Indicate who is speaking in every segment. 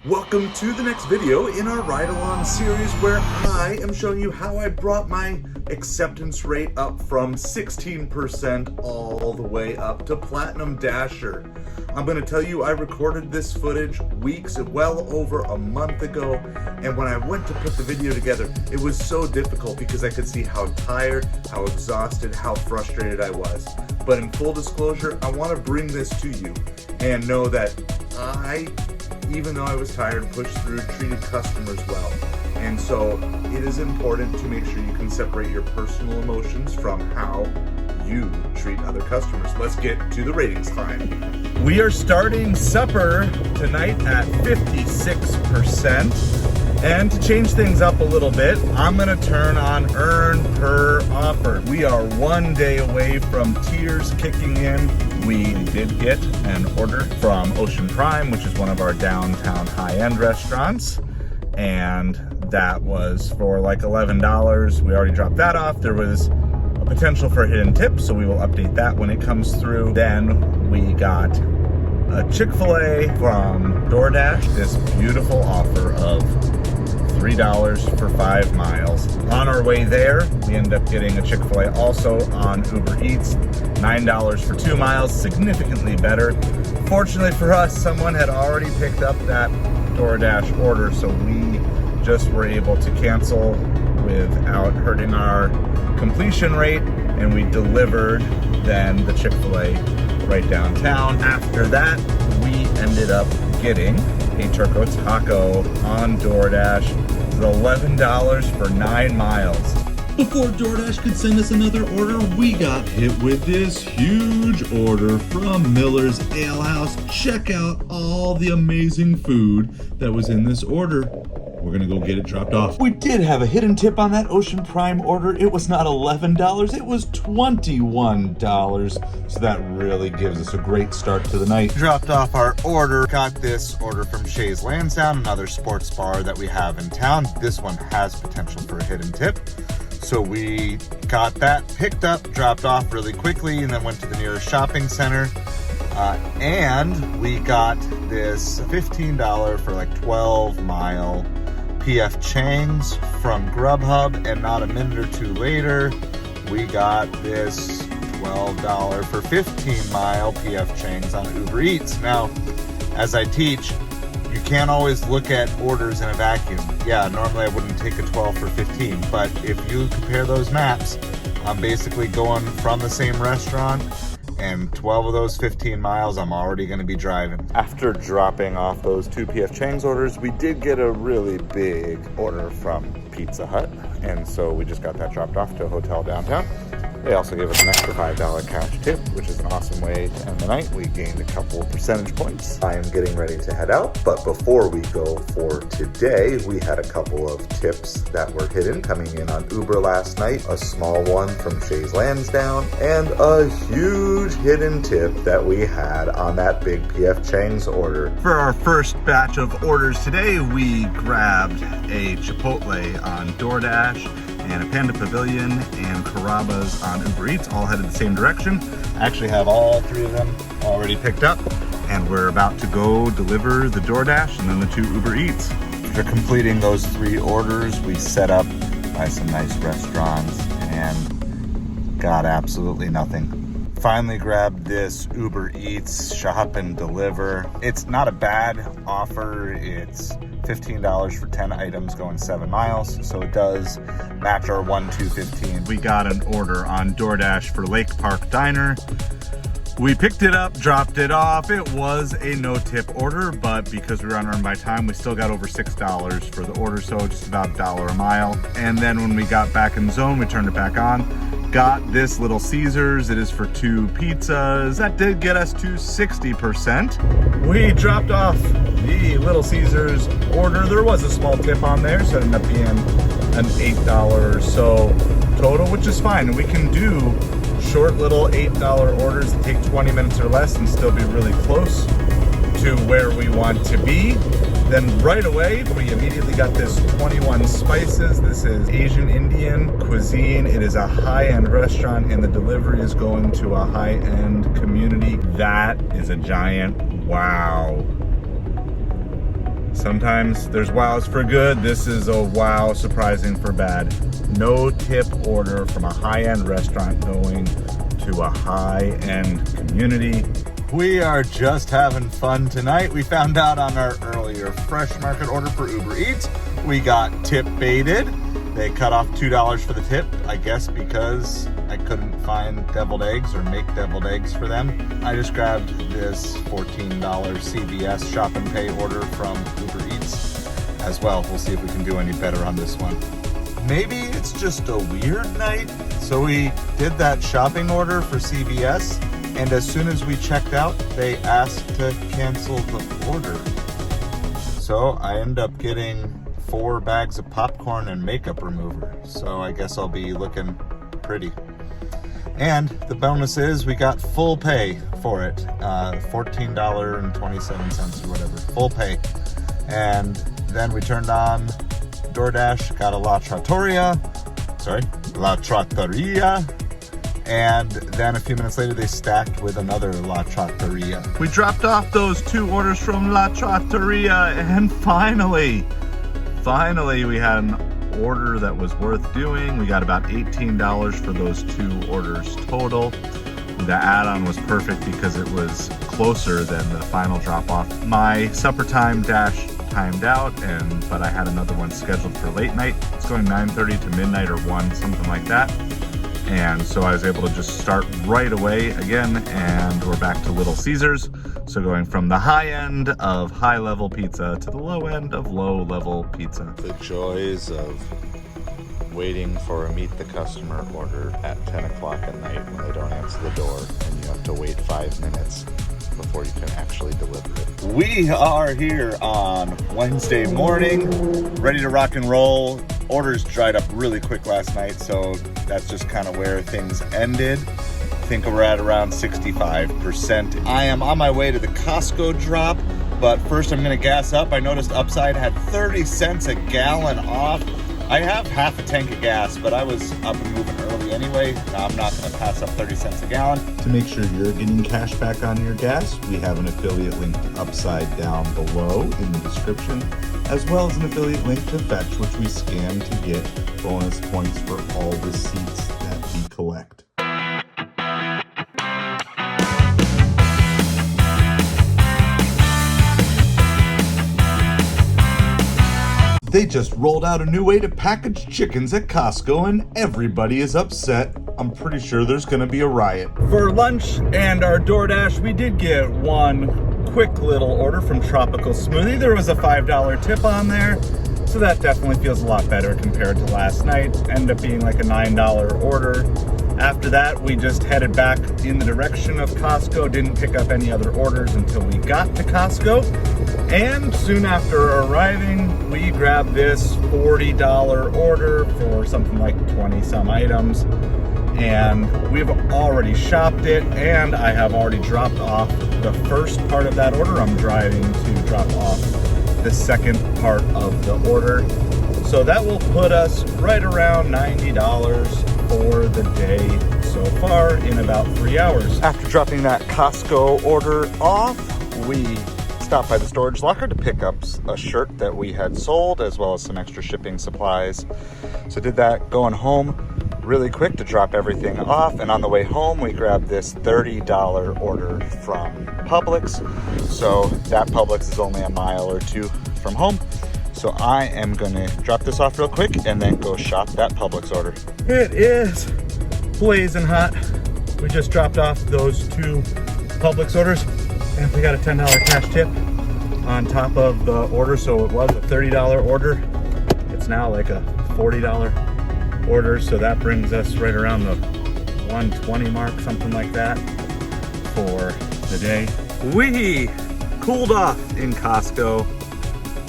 Speaker 1: Welcome to the next video in our ride-along series where I am showing you how I brought my acceptance rate up from 16% all the way up to Platinum Dasher. I'm going to tell you I recorded this footage well over a month ago, and when I went to put the video together, it was so difficult because I could see how tired, how exhausted, how frustrated I was. But in full disclosure, I want to bring this to you and know that even though I was tired, pushed through, treated customers well. And so it is important to make sure you can separate your personal emotions from how you treat other customers. Let's get to the ratings climb. We are starting supper tonight at 56%. And to change things up a little bit, I'm gonna turn on earn per offer. We are 1 day away from tiers kicking in. We did get an order from Ocean Prime, which is one of our downtown high-end restaurants. And that was for like $11. We already dropped that off. There was a potential for a hidden tip, so we will update that when it comes through. Then we got a Chick-fil-A from Doordash, this beautiful offer of $3 for 5 miles. On our way there, we ended up getting a Chick-fil-A also on Ubereats, $9 for 2 miles, significantly better. Fortunately for us, someone had already picked up that DoorDash order, so we just were able to cancel without hurting our completion rate, and we delivered then the Chick-fil-A right downtown. After that, we ended up getting a Turco Taco on DoorDash. It's $11 for 9 miles.
Speaker 2: Before DoorDash could send us another order, we got hit with this huge order from Miller's Ale House. Check out all the amazing food that was in this order. We're gonna go get it dropped off.
Speaker 1: We did have a hidden tip on that Ocean Prime order. It was not $11, it was $21. So that really gives us a great start to the night. Dropped off our order. Got this order from Shays Lansdowne, another sports bar that we have in town. This one has potential for a hidden tip. So we got that picked up, dropped off really quickly, and then went to the nearest shopping center. And we got this $15 for like 12-mile PF Chang's from Grubhub, and not a minute or two later, we got this $12 for 15-mile PF Chang's on Uber Eats. Now, as I teach, you can't always look at orders in a vacuum. Yeah, normally I wouldn't take a 12 for 15, but if you compare those maps, I'm basically going from the same restaurant, and 12 of those 15 miles I'm already gonna be driving. After dropping off those 2 PF Chang's orders, we did get a really big order from Pizza Hut, and so we just got that dropped off to a hotel downtown. They also gave us an extra $5 cash tip, which is an awesome way to end the night. We gained a couple percentage points. I am getting ready to head out, but before we go for today, we had a couple of tips that were hidden coming in on Uber last night. A small one from Shays Lansdowne, and a huge hidden tip that we had on that big PF Chang's order. For our first batch of orders today, we grabbed a Chipotle on DoorDash, and a Panda Pavilion and Carrabba's on Uber Eats, all headed the same direction. I actually have all 3 of them already picked up, and we're about to go deliver the DoorDash and then the 2 Uber Eats. After completing those 3 orders, we set up by some nice restaurants and got absolutely nothing. Finally grabbed this Uber Eats shop and deliver. It's not a bad offer. It's $15 for 10 items going 7 miles, so it does match our 1-2-15. We got an order on DoorDash for Lake Park Diner. We picked it up, dropped it off. It was a no-tip order, but because we were on Earn by Time, we still got over $6 for the order, so just about $1 a mile. And then when we got back in zone, we turned it back on. Got this Little Caesars. It is for 2 pizzas. That did get us to 60%. We dropped off the Little Caesars order. There was a small tip on there, so it ended up being an $8 or so total, which is fine. And we can do short little $8 orders that take 20 minutes or less and still be really close to where we want to be. Then right away, we immediately got this 21 Spices. This is Asian Indian cuisine. It is a high-end restaurant, and the delivery is going to a high-end community. That is a giant wow. Sometimes there's wows for good. This is a wow surprising for bad. No tip order from a high-end restaurant going to a high-end community. We are just having fun tonight. We found out on our earlier Fresh Market order for Uber Eats, we got tip baited. They cut off $2 for the tip, I guess because I couldn't find deviled eggs or make deviled eggs for them. I just grabbed this $14 CVS shop and pay order from Uber Eats as well. We'll see if we can do any better on this one. Maybe it's just a weird night. So we did that shopping order for CVS, and as soon as we checked out, they asked to cancel the order. So I end up getting 4 bags of popcorn and makeup remover. So I guess I'll be looking pretty. And the bonus is we got full pay for it. $14.27 or whatever, full pay. And then we turned on DoorDash, got a La Trattoria, and then a few minutes later they stacked with another La Trattoria. We dropped off those 2 orders from La Trattoria, and finally we had an order that was worth doing. We got about $18 for those 2 orders total. The add-on was perfect because it was closer than the final drop-off. My supper time dash timed out, but I had another one scheduled for late night. It's going 9:30 to midnight or 1, something like that. And so I was able to just start right away again, and we're back to Little Caesars. So going from the high end of high-level pizza to the low end of low-level pizza. The joys of waiting for a meet the customer order at 10 o'clock at night when they don't answer the door and you have to wait 5 minutes before you can actually deliver it. We are here on Wednesday morning, ready to rock and roll. Orders dried up really quick last night, so that's just kind of where things ended. I think we're at around 65%. I am on my way to the Costco drop, but first I'm gonna gas up. I noticed Upside had 30 cents a gallon off. I have half a tank of gas, but I was up and moving early anyway. I'm not gonna pass up 30 cents a gallon. To make sure you're getting cash back on your gas, we have an affiliate link to Upside down below in the description, as well as an affiliate link to Fetch, which we scan to get bonus points for all receipts that we collect. They just rolled out a new way to package chickens at Costco and everybody is upset. I'm pretty sure there's gonna be a riot. For lunch and our DoorDash, we did get one quick little order from Tropical Smoothie. There was a $5 tip on there, so that definitely feels a lot better compared to last night. Ended up being like a $9 order. After that, we just headed back in the direction of Costco, didn't pick up any other orders until we got to Costco. And soon after arriving, we grabbed this $40 order for something like 20 some items. And we've already shopped it, and I have already dropped off the first part of that order. I'm driving to drop off the second part of the order. So that will put us right around $90 for the day so far in about 3 hours. After dropping that Costco order off, we stopped by the storage locker to pick up a shirt that we had sold, as well as some extra shipping supplies. So did that going home really quick to drop everything off, and on the way home we grabbed this $30 order from Publix. So that Publix is only a mile or 2 from home. So I am gonna drop this off real quick and then go shop that Publix order. It is blazing hot. We just dropped off those 2 Publix orders, and we got a $10 cash tip on top of the order. So it was a $30 order. It's now like a $40 order. So that brings us right around the 120 mark, something like that, for the day. We cooled off in Costco.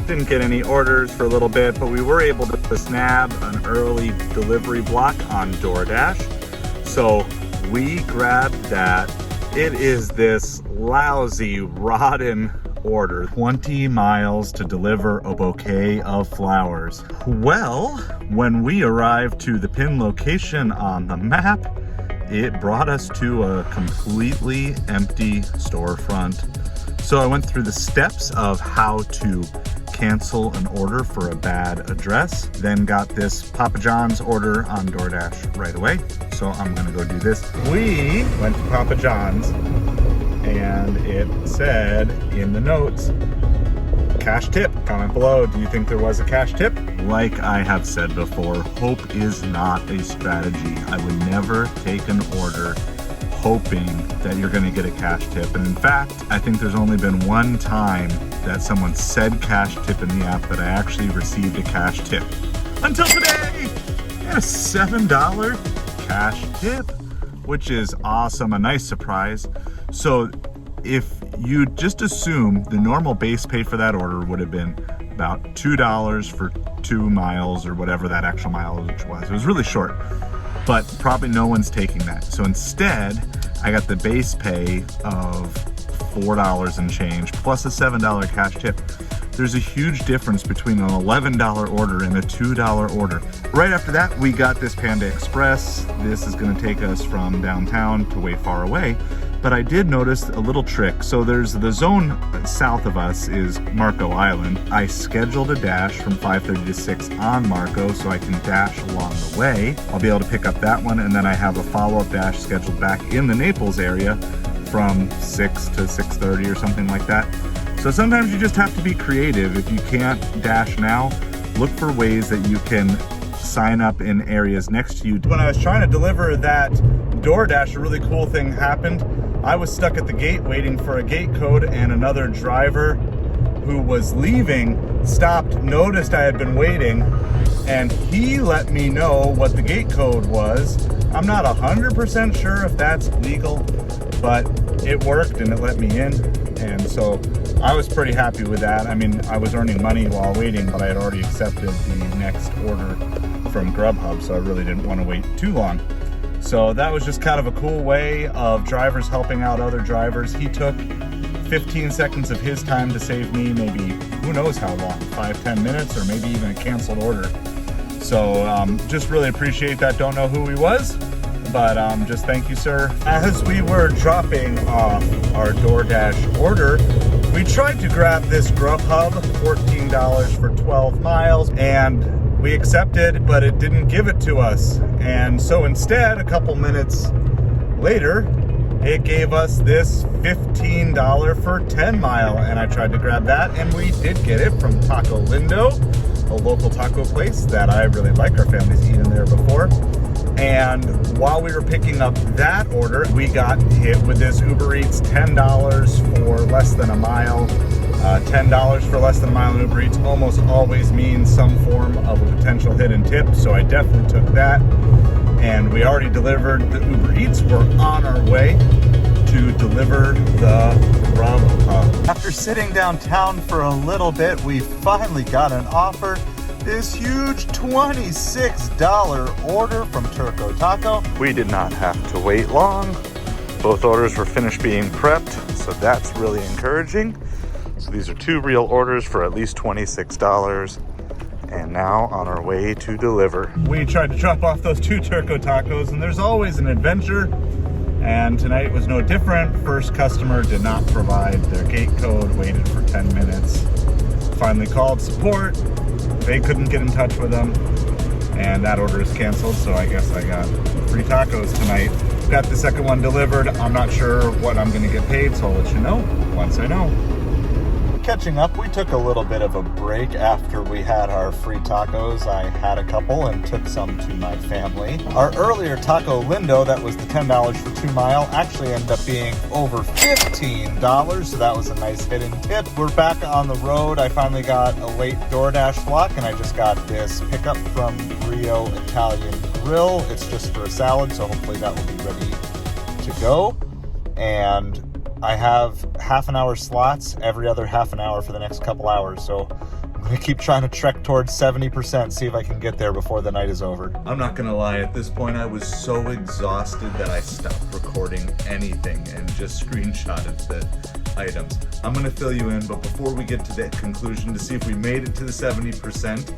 Speaker 1: Didn't get any orders for a little bit, but we were able to snag an early delivery block on DoorDash. So we grabbed that. It is this lousy, rotten order. 20 miles to deliver a bouquet of flowers. Well, when we arrived to the pin location on the map, it brought us to a completely empty storefront. So I went through the steps of how to cancel an order for a bad address. Then got this Papa John's order on Doordash right away. So I'm gonna go do this. We went to Papa John's and it said in the notes, cash tip. Comment below, do you think there was a cash tip? Like I have said before, hope is not a strategy. I would never take an order hoping that you're gonna get a cash tip. And in fact, I think there's only been one time that someone said cash tip in the app that I actually received a cash tip. Until today, I had a $7 cash tip, which is awesome, a nice surprise. So if you just assume the normal base pay for that order would have been about $2 for 2 miles or whatever that actual mileage was. It was really short, but probably no one's taking that. So instead, I got the base pay of $4 and change plus a $7 cash tip. There's a huge difference between an $11 order and a $2 order. Right after that, we got this Panda Express. This is gonna take us from downtown to way far away. But I did notice a little trick. So there's the zone south of us is Marco Island. I scheduled a dash from 5:30 to 6 on Marco so I can dash along the way. I'll be able to pick up that one, and then I have a follow-up dash scheduled back in the Naples area from 6 to 6:30 or something like that. So sometimes you just have to be creative. If you can't dash now, look for ways that you can sign up in areas next to you. When I was trying to deliver that Doordash, a really cool thing happened. I was stuck at the gate waiting for a gate code, and another driver who was leaving stopped, noticed I had been waiting, and he let me know what the gate code was. I'm not 100% sure if that's legal, but it worked and it let me in, and so I was pretty happy with that. I mean, I was earning money while waiting, but I had already accepted the next order from Grubhub, so I really didn't want to wait too long. So that was just kind of a cool way of drivers helping out other drivers. He took 15 seconds of his time to save me maybe, who knows how long, 5-10 minutes, or maybe even a canceled order. So just really appreciate that. Don't know who he was, but just thank you, sir. As we were dropping off our Doordash order, we tried to grab this Grubhub, $14 for 12 miles, and we accepted, but it didn't give it to us. And so instead, a couple minutes later, it gave us this $15 for 10 mile. And I tried to grab that, and we did get it from Taco Lindo, a local taco place that I really like. Our family's eaten there before. And while we were picking up that order, we got hit with this Ubereats $10 for less than a mile. $10 for less than a mile in Uber Eats almost always means some form of a potential hidden tip, so I definitely took that. And we already delivered the Uber Eats. We're on our way to deliver the Grubhub. After sitting downtown for a little bit, we finally got an offer. This huge $26 order from Turco Taco. We did not have to wait long. Both orders were finished being prepped, so that's really encouraging. So these are 2 real orders for at least $26, and now on our way to deliver. We tried to drop off those 2 Turco Tacos, and there's always an adventure, and tonight was no different. First customer did not provide their gate code, waited for 10 minutes, finally called support. They couldn't get in touch with them, and that order is canceled, so I guess I got free tacos tonight. Got the second one delivered. I'm not sure what I'm gonna get paid, so I'll let you know once I know. Catching up, we took a little bit of a break after we had our free tacos. I had a couple and took some to my family. Our earlier Taco Lindo, that was the $10 for 2 mile, actually ended up being over $15, so that was a nice hidden tip. We're back on the road. I finally got a late Doordash block, and I just got this pickup from Rio Italian Grill. It's just for a salad, so hopefully that will be ready to go. And I have half-an-hour slots every other half an hour for the next couple hours, so I'm gonna keep trying to trek towards 70%, see if I can get there before the night is over. I'm not gonna lie, at this point I was so exhausted that I stopped recording anything and just screenshotted the items. I'm gonna fill you in, but before we get to the conclusion to see if we made it to the 70%,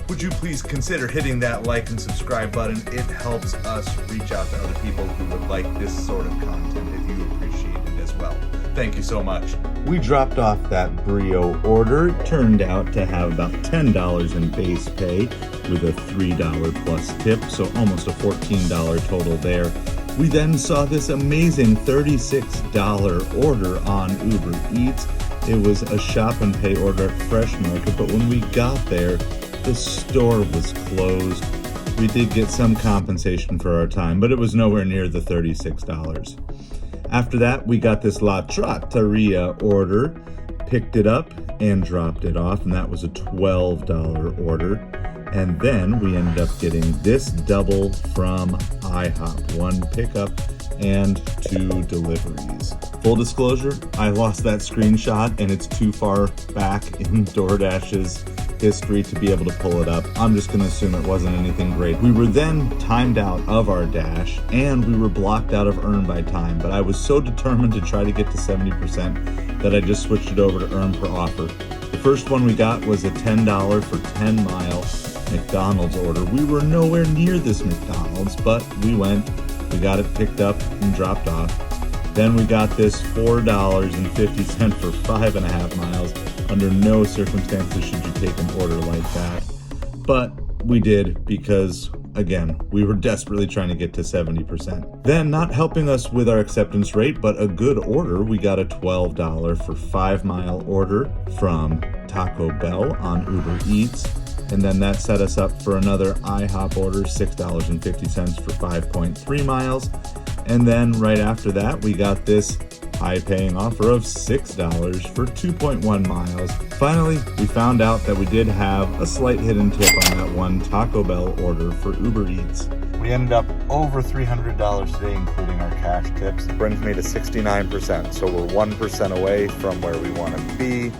Speaker 1: would you please consider hitting that like and subscribe button? It helps us reach out to other people who would like this sort of content if you appreciate it as well. Thank you so much. We dropped off that Brio order. It turned out to have about $10 in base pay with a $3 plus tip, so almost a $14 total there. We then saw this amazing $36 order on Uber Eats. It was a shop and pay order at Fresh Market, but when we got there, the store was closed. We did get some compensation for our time, but it was nowhere near the $36. After that, we got this La Trattoria order, picked it up and dropped it off, and that was a $12 order. And then we ended up getting this double from IHOP, 1 pickup and 2 deliveries. Full disclosure, I lost that screenshot and it's too far back in Doordash's history to be able to pull it up. I'm just going to assume it wasn't anything great. We were then timed out of our dash and we were blocked out of earn by time, but I was so determined to try to get to 70% that I just switched it over to earn per offer. The first one we got was a $10 for 10-mile McDonald's order. We were nowhere near this McDonald's, but we went, we got it picked up and dropped off. Then we got this $4.50 for 5.5 miles. Under no circumstances should you take an order like that. But we did because, again, we were desperately trying to get to 70%. Then, not helping us with our acceptance rate, but a good order, we got a $12 for 5-mile order from Taco Bell on Uber Eats. And then that set us up for another IHOP order, $6.50 for 5.3 miles. And then right after that, we got this high-paying offer of $6 for 2.1 miles. Finally, we found out that we did have a slight hidden tip on that one Taco Bell order for Uber Eats. We ended up over $300 today, including our cash tips. Brings me to 69%, so we're 1% away from where we want to be.